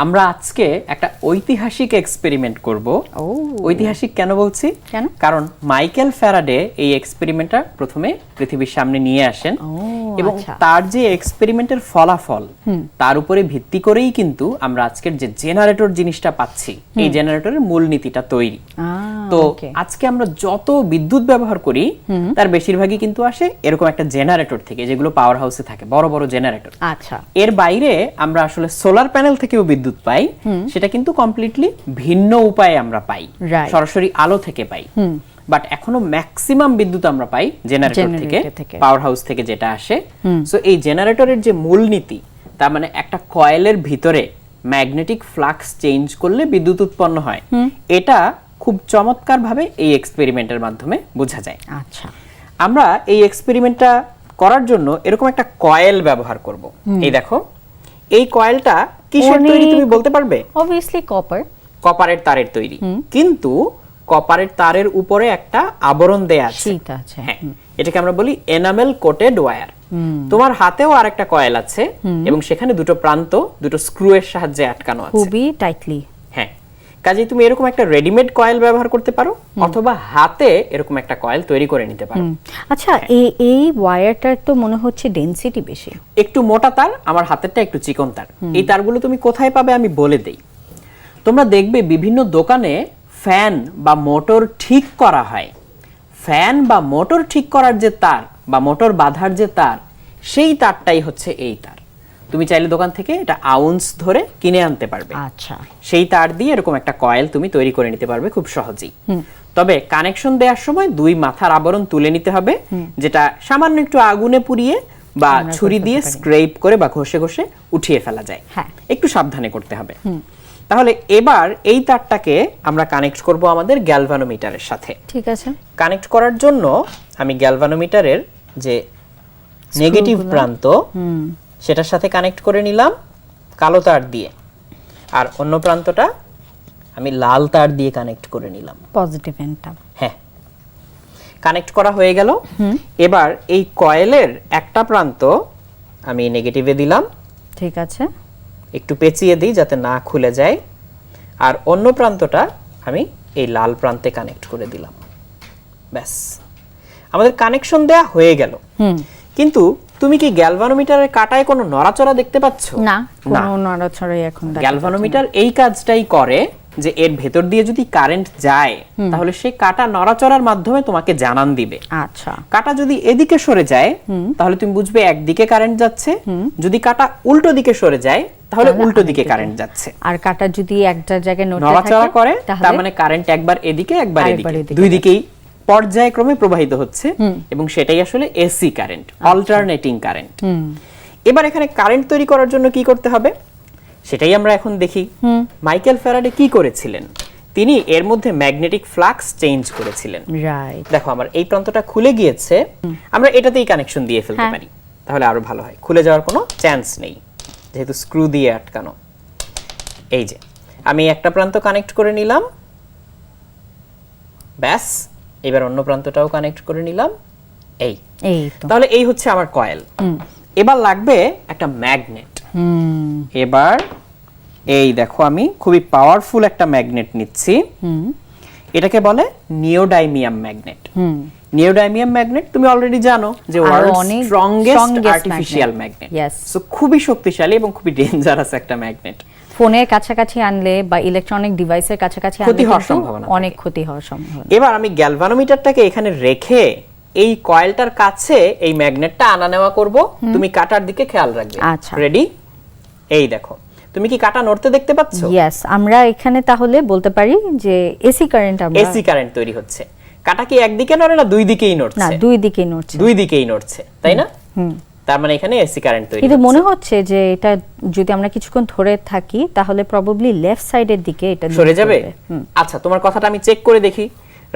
আমরা আজকে একটা ঐতিহাসিক এক্সপেরিমেন্ট করব। ঐতিহাসিক কেন বলছি? কারণ মাইকেল ফ্যারাডে এই এক্সপেরিমেন্টটা প্রথমে পৃথিবীর সামনে নিয়ে আসেন এবং তার যে এক্সপেরিমেন্টের ফলাফল তার উপরে ভিত্তি করেই কিন্তু আমরা আজকের যে জেনারেটর জিনিসটা পাচ্ছি, এই জেনারেটরের মূলনীতিটা তৈরি। তো আজকে আমরা যত বিদ্যুৎ ব্যবহার করি তার বেশিরভাগই কিন্তু আসে এরকম একটা জেনারেটর থেকে, যেগুলো পাওয়ার হাউসে থাকে, বড় বড় জেনারেটর। আচ্ছা, এর বাইরে আমরা আসলে সোলার প্যানেল থেকেও বিদ্যুৎ পাই, সেটা কিন্তু কমপ্লিটলি ভিন্ন উপায়ে আমরা পাই, সরাসরি আলো থেকে পাই। বাট এখনো ম্যাক্সিমাম বিদ্যুৎ আমরা পাই জেনারেটর থেকে, পাওয়ার হাউস থেকে যেটা আসে। সো এই জেনারেটরের যে মূলনীতি, তার মানে একটা কয়েলের ভিতরে ম্যাগনেটিক ফ্লাক্স চেঞ্জ করলে বিদ্যুৎ উৎপন্ন হয়, এটা খুব চমৎকার ভাবে এই এক্সপেরিমেন্টের মাধ্যমে বোঝা যায়। আচ্ছা, আমরা এই এক্সপেরিমেন্টটা করার জন্য এরকম একটা কয়েল ব্যবহার করব। এই দেখো, এই কয়েলটা কিসের তৈরি তুমি বলতে পারবে? Obviously copper. কপারের তারের তৈরি, কিন্তু কপারের তারের উপরে একটা আবরণ দেয়া আছে। হ্যাঁ, এটাকে আমরা বলি এনামেল কোটেড ওয়্যার। তোমার হাতেও আরেকটা কয়েল আছে এবং সেখানে দুটো প্রান্ত দুটো স্ক্রু এর সাহায্যে আটকানো আছে, খুবই টাইটলি। হ্যাঁ, কাজেই তুমি এরকম একটা রেডিমেড কয়েল ব্যবহার করতে পারো অথবা হাতে এরকম একটা কয়েল তৈরি করে নিতে পারো। আচ্ছা, এই ওয়্যারটার তো মনে হচ্ছে ডেনসিটি বেশি, একটু মোটা তার, আমার হাতেরটা একটু চিকন তার। এই তারগুলো তুমি কোথায় পাবে আমি বলে দেই। তোমরা দেখবে বিভিন্ন দোকানে ফ্যান বা মোটর ঠিক করা হয়। ফ্যান বা মোটর ঠিক করার যে তার বা মোটর বাঁধার যে তার, সেই তারটাই হচ্ছে এই তার। তুমি চাইলে দোকান থেকে এটা আউন্স ধরে কিনে আনতে পারবে। আচ্ছা, সেই তার দিয়ে এরকম একটা কয়েল তুমি তৈরি করে নিতে পারবে খুব সহজেই। তবে কানেকশন দেওয়ার সময় দুই মাথার আবরণ তুলে নিতে হবে, যেটা সামান্য একটু আগুনে পুড়িয়ে বা ছুরি দিয়ে স্ক্রেপ করে বা ঘষে ঘষে উঠিয়ে ফেলা যায়। একটু সাবধানে করতে হবে। তাহলে এবার এই তারটাকে আমরা কানেক্ট করব আমাদের গ্যালভানোমিটারের সাথে। ঠিক আছে, কানেক্ট করার জন্য আমি গ্যালভানোমিটারের যে নেগেটিভ প্রান্ত সেটার সাথে কানেক্ট করে নিলাম কালো তার দিয়ে, আর অন্য প্রান্তটা আমি লাল তার দিয়ে কানেক্ট করে নিলাম, পজিটিভ এন্ডটা। হ্যাঁ, কানেক্ট করা হয়ে গেল। এবার এই কয়েলের একটা প্রান্ত আমি নেগেটিভে দিলাম, ঠিক আছে, একটু পেঁচিয়ে দিই যাতে না খুলে যায়, আর অন্য প্রান্তটা আমি এই লাল প্রান্তে কানেক্ট করে দিলাম। ব্যাস, আমাদের কানেকশন দেয়া হয়ে গেল। কিন্তু তুমি কি গ্যালভানোমিটারের কাটায় কোনো নড়াচড়া দেখতে পাচ্ছ? না, কোনো নড়াচড়াই এখন দেখা যাচ্ছে না। গ্যালভানোমিটার এই কাজটাই করে যে এর ভেতর দিয়ে যদি কারেন্ট যায় তাহলে সেই কাটা নড়াচড়ার মাধ্যমে তোমাকে জানান দিবে। আচ্ছা, কাটা যদি এদিকে সরে যায় তাহলে তুমি বুঝবে একদিকে কারেন্ট যাচ্ছে, যদি কাটা উল্টো দিকে সরে যায় তাহলে উল্টো দিকে কারেন্ট যাচ্ছে। আর কাটা যদি একটা জায়গায় নড়াচড়া করে তার মানে কারেন্ট একবার এদিকে একবার এদিকে, দুই দিকেই পর্যায়ক্রমে প্রবাহিত হচ্ছে এবং সেটাই আসলে এসি কারেন্ট, অল্টারনেটিং কারেন্ট। এবার এখানে কারেন্ট তৈরি করার জন্য কি করতে হবে সেটাই আমরা এখন দেখি। মাইকেল ফ্যারাডে কি করেছিলেন? তিনি এর মধ্যে ম্যাগনেটিক ফ্লাক্স চেঞ্জ করেছিলেন। দেখো, আমার এই প্রান্তটা খুলে গিয়েছে, আমরা এটাতেই কানেকশন দিয়ে ফেলতে পারি, তাহলে আরো ভালো হয়। খুলে যাওয়ার কোনো চান্স নেই যেহেতু স্ক্রু দিয়ে আটকানো। এই যে আমি একটা প্রান্ত কানেক্ট করে নিলাম, ব্যাস, এবার অন্য প্রান্তটাও কানেক্ট করে নিলাম। এই তাহলে এই হচ্ছে আমার কয়েল। এবার লাগবে একটা ম্যাগনেট। এবার এই দেখো, আমি খুবই পাওয়ারফুল একটা ম্যাগনেট নিচ্ছি। এটাকে বলে নিওডাইমিয়াম ম্যাগনেট। নিওডাইমিয়াম ম্যাগনেট তুমি অলরেডি জানো যে world's strongest artificial magnet. So খুবই শক্তিশালী এবং খুবই ডেঞ্জারাস একটা ম্যাগনেট। ফোনের কাছাকাছি আনলে বা ইলেকট্রনিক ডিভাইসের কাছাকাছি আনলে ক্ষতি হওয়ার সম্ভাবনা, অনেক ক্ষতি হওয়ার সম্ভাবনা। এবার আমি গ্যালভানোমিটারটাকে এখানে রেখে এই কয়েলটার কাছে এই ম্যাগনেটটা আনা নেওয়া করব। তুমি কাটার দিকে খেয়াল রাখবে। আচ্ছা, রেডি? এই দেখো, তুমি কি কাটা নড়তে দেখতে পাচ্ছো? ইয়েস, আমরা এখানে তাহলে বলতে পারি যে এসি কারেন্ট তৈরি হচ্ছে। কাটা কি একদিকে নড়ে না দুই দিকেই নড়ছে? না, দুই দিকেই নড়ছে। দুই দিকেই নড়ছে, তাই না? তার মানে এখানে এসি কারেন্ট তৈরি হচ্ছে। কিন্তু মনে হচ্ছে যে এটা যদি আমরা কিছুক্ষণ ধরে থাকি তাহলে প্রবাবলি লেফট সাইডের দিকে এটা সরে যাবে। আচ্ছা, তোমার কথাটা আমি চেক করে দেখি।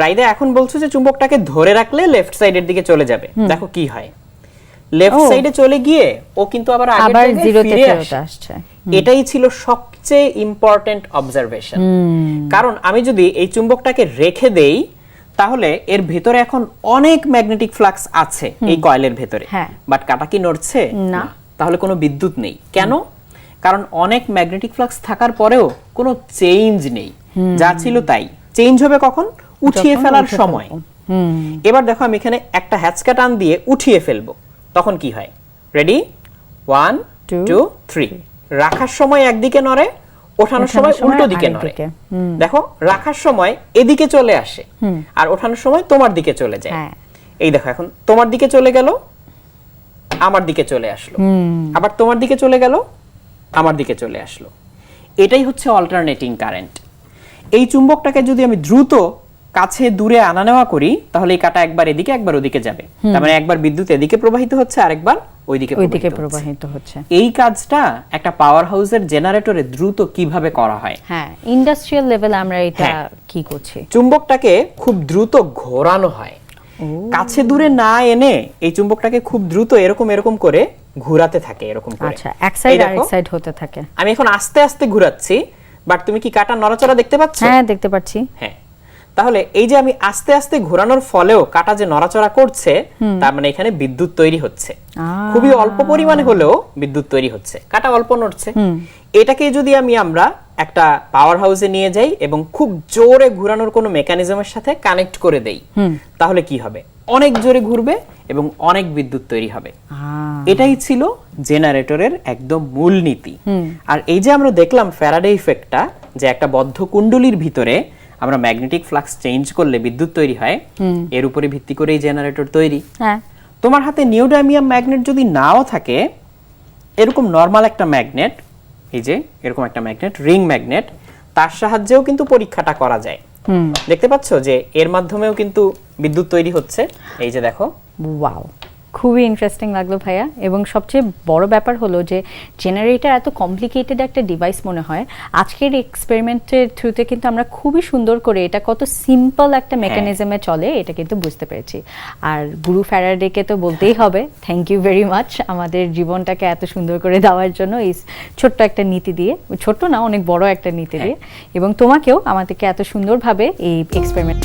রাইদা এখন বলছো যে চুম্বকটাকে ধরে রাখলে লেফট সাইডের দিকে চলে যাবে। দেখো কি হয়। লেফট সাইডে চলে গিয়ে ও কিন্তু আবার আগের জায়গায় ফিরে আসছে। এটাই ছিল সবচেয়ে ইম্পর্টেন্ট অবজারভেশন। কারণ আমি যদি এই চুম্বকটাকে রেখে দেই তাহলে এর ভিতরে এখন অনেক ম্যাগনেটিক ফ্লাক্স আছে এই কয়েলের ভিতরে, বাট কাটা কি নড়ছে না, তাহলে কোনো বিদ্যুৎ নেই। কেন? কারণ অনেক ম্যাগনেটিক ফ্লাক্স থাকার পরেও কোনো চেঞ্জ নেই, যা ছিল তাই। চেঞ্জ হবে কখন? উঠিয়ে ফেলার সময়। এবার দেখো আমি এখানে একটা হ্যাচকা টান দিয়ে উঠিয়ে ফেলবো, তখন কি হয়? রেডি, 1 2 3। রাখার সময় একদিকে নড়ে, ওঠানোর সময় উল্টো দিকে নড়ে। দেখো রাখার সময় এদিকে চলে আসে, আর ওঠানোর সময় তোমার দিকে চলে যায়। এই দেখো এখন তোমার দিকে চলে গেল, আমার দিকে চলে আসলো, আবার তোমার দিকে চলে গেল, আমার দিকে চলে আসলো। এটাই হচ্ছে অল্টারনেটিং কারেন্ট। এই চুম্বকটাকে যদি আমি দ্রুত কাছে দূরে আনা নেওয়া করি, তাহলে এই কাঁটা একবার এদিকে একবার ওদিকে যাবে। তার মানে একবার বিদ্যুৎ এদিকে প্রবাহিত হচ্ছে, আরেকবার ওইদিকে প্রবাহিত হচ্ছে। এই কাজটা একটা পাওয়ার হাউসের জেনারেটরে দ্রুত কিভাবে করা হয়? হ্যাঁ, ইন্ডাস্ট্রিয়াল লেভেলে আমরা এটা কি করছি? চুম্বকটাকে খুব দ্রুত ঘোরানো হয়। কাছে দূরে না এনে এই চুম্বকটাকে খুব দ্রুত এরকম এরকম করে ঘোরাতে থাকে, এরকম করে। আচ্ছা, এক সাইড আর এক সাইড হতে থাকে। আমি এখন আস্তে আস্তে ঘোরাচ্ছি, বাট তুমি কি কাঁটা নড়াচড়া দেখতে পাচ্ছ? হ্যাঁ, দেখতে পাচ্ছি। হ্যাঁ, তাহলে এই যে আমি আস্তে আস্তে ঘোরানোর ফলেও কাঁটা যে নড়াচড়া করছে, তার মানে এখানে বিদ্যুৎ তৈরি হচ্ছে। খুবই অল্প পরিমাণে হলেও বিদ্যুৎ তৈরি হচ্ছে, কাঁটা অল্প নড়ছে। এটাকে যদি আমরা একটা পাওয়ার হাউসে নিয়ে যাই এবং খুব জোরে ঘোরানোর কোনো মেকানিজমের সাথে কানেক্ট করে দেই, তাহলে কি হবে? অনেক জোরে ঘুরবে এবং অনেক বিদ্যুৎ তৈরি হবে। এটাই ছিল জেনারেটরের একদম মূল নীতি। আর এই যে আমরা দেখলাম ফ্যারাডে ইফেক্টটা, যে একটা বদ্ধ কুণ্ডলীর ভিতরে আমরা ম্যাগনেটিক ফ্লাক্স চেঞ্জ করলে বিদ্যুৎ তৈরি হয়, এর উপরে ভিত্তি করে এই জেনারেটর তৈরি। তোমার হাতে নিওডাইমিয়াম ম্যাগনেট যদি নাও থাকে, এরকম নরমাল একটা ম্যাগনেট, এই যে এরকম একটা ম্যাগনেট, রিং ম্যাগনেট, তার সাহায্যেও কিন্তু পরীক্ষাটা করা যায়। দেখতে পাচ্ছ যে এর মাধ্যমেও কিন্তু বিদ্যুৎ তৈরি হচ্ছে। এই যে দেখো, ওয়াও, খুবই ইন্টারেস্টিং লাগলো ভাইয়া। এবং সবচেয়ে বড় ব্যাপার হলো যে জেনারেটর এত কমপ্লিকেটেড একটা ডিভাইস মনে হয়, আজকের এক্সপেরিমেন্টের থ্রুতে কিন্তু আমরা খুবই সুন্দর করে এটা কত সিম্পল একটা মেকানিজমে চলে এটা কিন্তু বুঝতে পেরেছি। আর গুরু ফ্যারাডেকে তো বলতেই হবে থ্যাংক ইউ ভেরি মাচ আমাদের জীবনটাকে এত সুন্দর করে দেওয়ার জন্য, এই ছোট্ট একটা নীতি দিয়ে, ছোট্ট না অনেক বড় একটা নীতি দিয়ে, এবং তোমাকেও আমাদেরকে এত সুন্দরভাবে এই এক্সপেরিমেন্ট